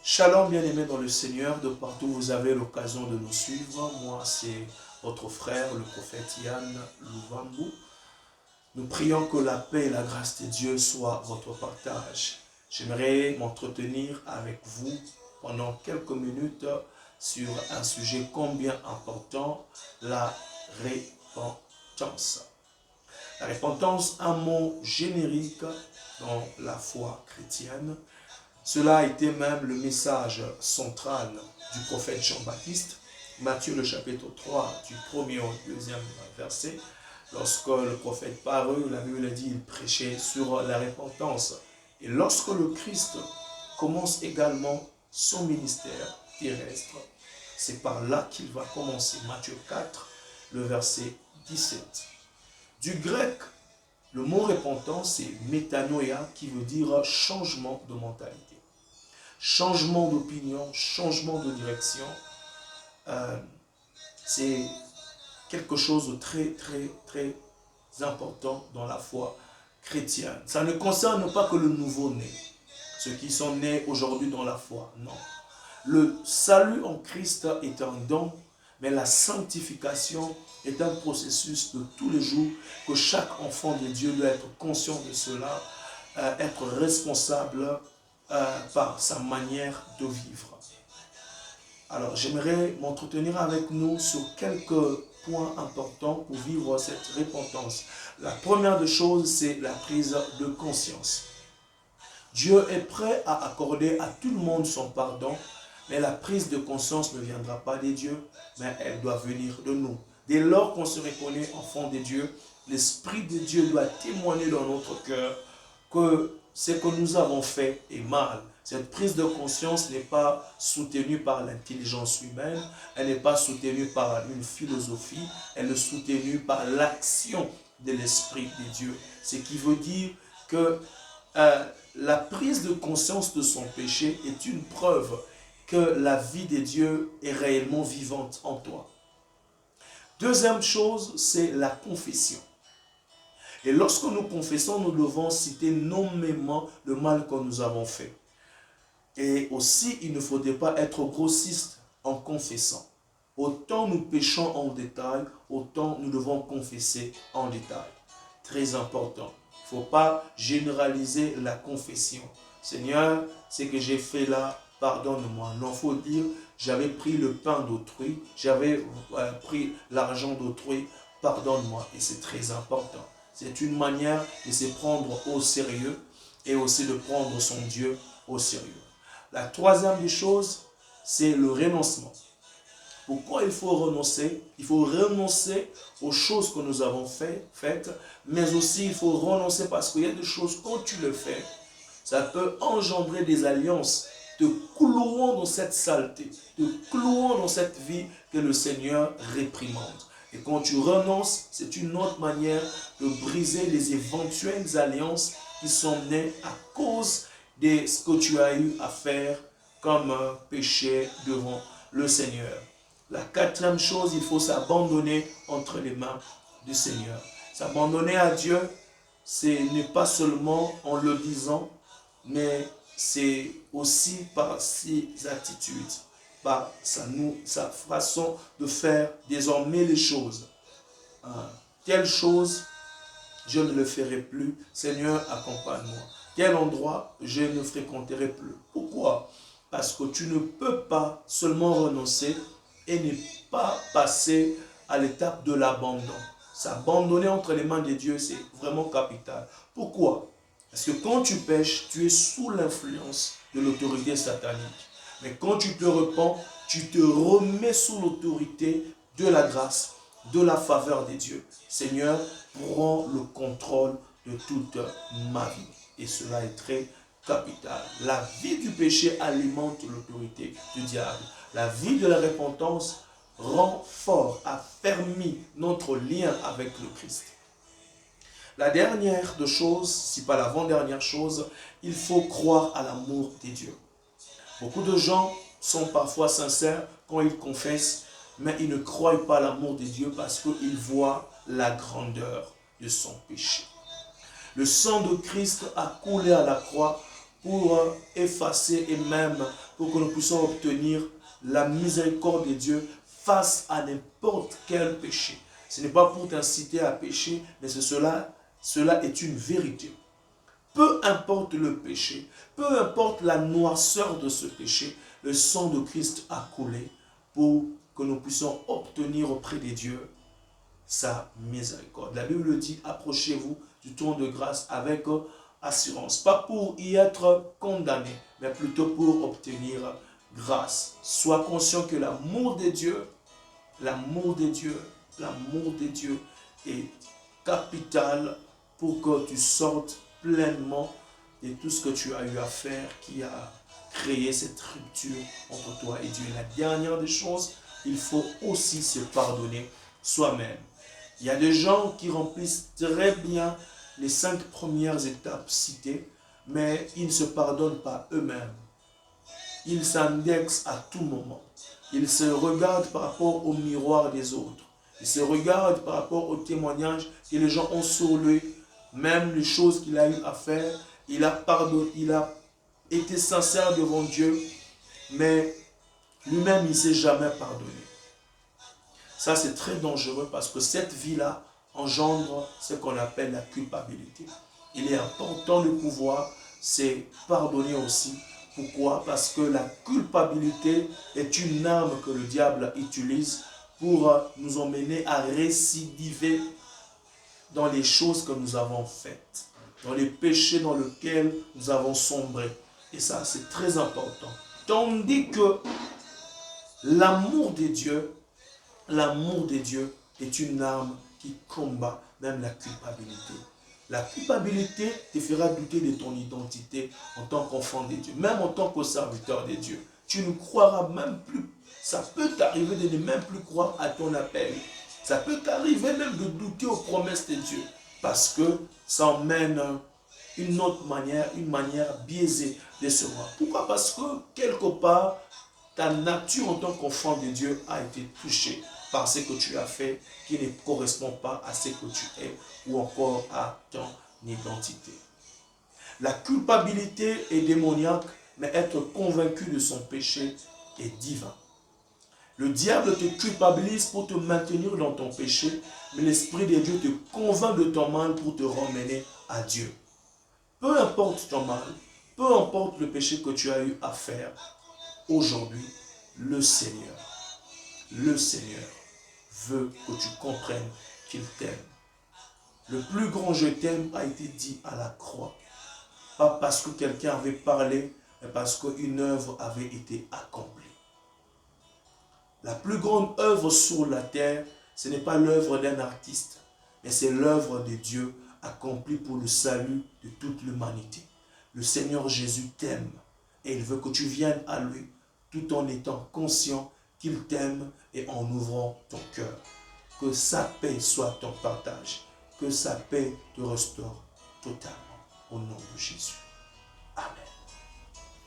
Shalom bien-aimés dans le Seigneur, de partout où vous avez l'occasion de nous suivre. Moi, c'est votre frère, le prophète Yann Louvambou. Nous prions que la paix et la grâce de Dieu soient votre partage. J'aimerais m'entretenir avec vous pendant quelques minutes sur un sujet combien important, la repentance. La repentance, un mot générique dans la foi chrétienne. Cela a été même le message central du prophète Jean-Baptiste, Matthieu le chapitre 3, du 1er au 2e verset. Lorsque le prophète parut, la Bible dit, il prêchait sur la repentance. Et lorsque le Christ commence également son ministère terrestre, c'est par là qu'il va commencer. Matthieu 4, le verset 17. Du grec, le mot repentance, c'est métanoïa, qui veut dire changement de mentalité. Changement d'opinion, changement de direction, c'est quelque chose de très important dans la foi chrétienne. Ça ne concerne pas que le nouveau-né, ceux qui sont nés aujourd'hui dans la foi, non. Le salut en Christ est un don, mais la sanctification est un processus de tous les jours que chaque enfant de Dieu doit être conscient de cela, être responsable par sa manière de vivre. Alors, j'aimerais m'entretenir avec nous sur quelques points importants pour vivre cette repentance. La première des choses, c'est la prise de conscience. Dieu est prêt à accorder à tout le monde son pardon, mais la prise de conscience ne viendra pas des dieux, mais elle doit venir de nous. Dès lors qu'on se reconnaît enfant de Dieu, l'Esprit de Dieu doit témoigner dans notre cœur que ce que nous avons fait est mal. Cette prise de conscience n'est pas soutenue par l'intelligence humaine, elle n'est pas soutenue par une philosophie, elle est soutenue par l'action de l'Esprit de Dieu. Ce qui veut dire que la prise de conscience de son péché est une preuve que la vie de Dieu est réellement vivante en toi. Deuxième chose, c'est la confession. Et lorsque nous confessons, nous devons citer nommément le mal que nous avons fait. Et aussi, il ne faudrait pas être grossiste en confessant. Autant nous péchons en détail, autant nous devons confesser en détail. Très important. Il ne faut pas généraliser la confession. Seigneur, ce que j'ai fait là, pardonne-moi. Non, il faut dire, j'avais pris le pain d'autrui, j'avais pris l'argent d'autrui, pardonne-moi. Et c'est très important. C'est une manière de se prendre au sérieux et aussi de prendre son Dieu au sérieux. La troisième des choses, c'est le renoncement. Pourquoi il faut renoncer? Il faut renoncer aux choses que nous avons faites, mais aussi il faut renoncer parce qu'il y a des choses, quand tu le fais, ça peut engendrer des alliances, te clouant dans cette saleté, te clouant dans cette vie que le Seigneur réprimande. Et quand tu renonces, c'est une autre manière de briser les éventuelles alliances qui sont nées à cause de ce que tu as eu à faire comme un péché devant le Seigneur. La quatrième chose, il faut s'abandonner entre les mains du Seigneur. S'abandonner à Dieu, ce n'est pas seulement en le disant, mais c'est aussi par ses attitudes, par sa façon de faire désormais les choses. Telle chose, je ne le ferai plus. Seigneur, accompagne-moi. Tel endroit, je ne fréquenterai plus. Pourquoi? Parce que tu ne peux pas seulement renoncer et ne pas passer à l'étape de l'abandon. S'abandonner entre les mains de Dieu, c'est vraiment capital. Pourquoi? Parce que quand tu pêches, tu es sous l'influence de l'autorité satanique. Mais quand tu te repens, tu te remets sous l'autorité de la grâce, de la faveur de Dieu. Seigneur, prends le contrôle de toute ma vie. Et cela est très capital. La vie du péché alimente l'autorité du diable. La vie de la repentance rend fort, affermit notre lien avec le Christ. La dernière de choses, si pas l'avant-dernière chose, il faut croire à l'amour de Dieu. Beaucoup de gens sont parfois sincères quand ils confessent, mais ils ne croient pas à l'amour de Dieu parce qu'ils voient la grandeur de son péché. Le sang de Christ a coulé à la croix pour effacer et même pour que nous puissions obtenir la miséricorde de Dieu face à n'importe quel péché. Ce n'est pas pour t'inciter à pécher, mais cela est une vérité. Peu importe le péché, peu importe la noirceur de ce péché, le sang de Christ a coulé pour que nous puissions obtenir auprès de Dieu sa miséricorde. La Bible dit, approchez-vous du trône de grâce avec assurance. Pas pour y être condamné, mais plutôt pour obtenir grâce. Sois conscient que l'amour de Dieu est capital pour que tu sortes pleinement de tout ce que tu as eu à faire qui a créé cette rupture entre toi et Dieu. La dernière des choses, il faut aussi se pardonner soi-même. Il y a des gens qui remplissent très bien les 5 premières étapes citées, mais ils ne se pardonnent pas eux-mêmes. Ils s'indexent à tout moment. Ils se regardent par rapport au miroir des autres. Ils se regardent par rapport aux témoignages que les gens ont sur lui, même les choses qu'il a eu à faire. Il a pardonné, il a été sincère devant Dieu, mais lui-même, il ne s'est jamais pardonné. Ça, c'est très dangereux parce que cette vie-là engendre ce qu'on appelle la culpabilité. Il est important de pouvoir se pardonner aussi. Pourquoi? Parce que la culpabilité est une arme que le diable utilise pour nous emmener à récidiver dans les choses que nous avons faites, dans les péchés dans lesquels nous avons sombré. Et ça, c'est très important. Tandis que l'amour de Dieu est une arme qui combat même la culpabilité. La culpabilité te fera douter de ton identité en tant qu'enfant de Dieu, même en tant que serviteur de Dieu. Tu ne croiras même plus. Ça peut t'arriver de ne même plus croire à ton appel. Ça peut t'arriver même de douter aux promesses de Dieu, parce que ça emmène une autre manière, une manière biaisée de se voir. Pourquoi? Parce que quelque part, ta nature en tant qu'enfant de Dieu a été touchée par ce que tu as fait qui ne correspond pas à ce que tu es ou encore à ton identité. La culpabilité est démoniaque, mais être convaincu de son péché est divin. Le diable te culpabilise pour te maintenir dans ton péché, mais l'Esprit de Dieu te convainc de ton mal pour te ramener à Dieu. Peu importe ton mal, peu importe le péché que tu as eu à faire, aujourd'hui, le Seigneur veut que tu comprennes qu'il t'aime. Le plus grand je t'aime a été dit à la croix. Pas parce que quelqu'un avait parlé, mais parce qu'une œuvre avait été accomplie. La plus grande œuvre sur la terre, ce n'est pas l'œuvre d'un artiste, mais c'est l'œuvre de Dieu accomplie pour le salut de toute l'humanité. Le Seigneur Jésus t'aime et il veut que tu viennes à lui tout en étant conscient qu'il t'aime et en ouvrant ton cœur. Que sa paix soit ton partage, que sa paix te restaure totalement. Au nom de Jésus. Amen.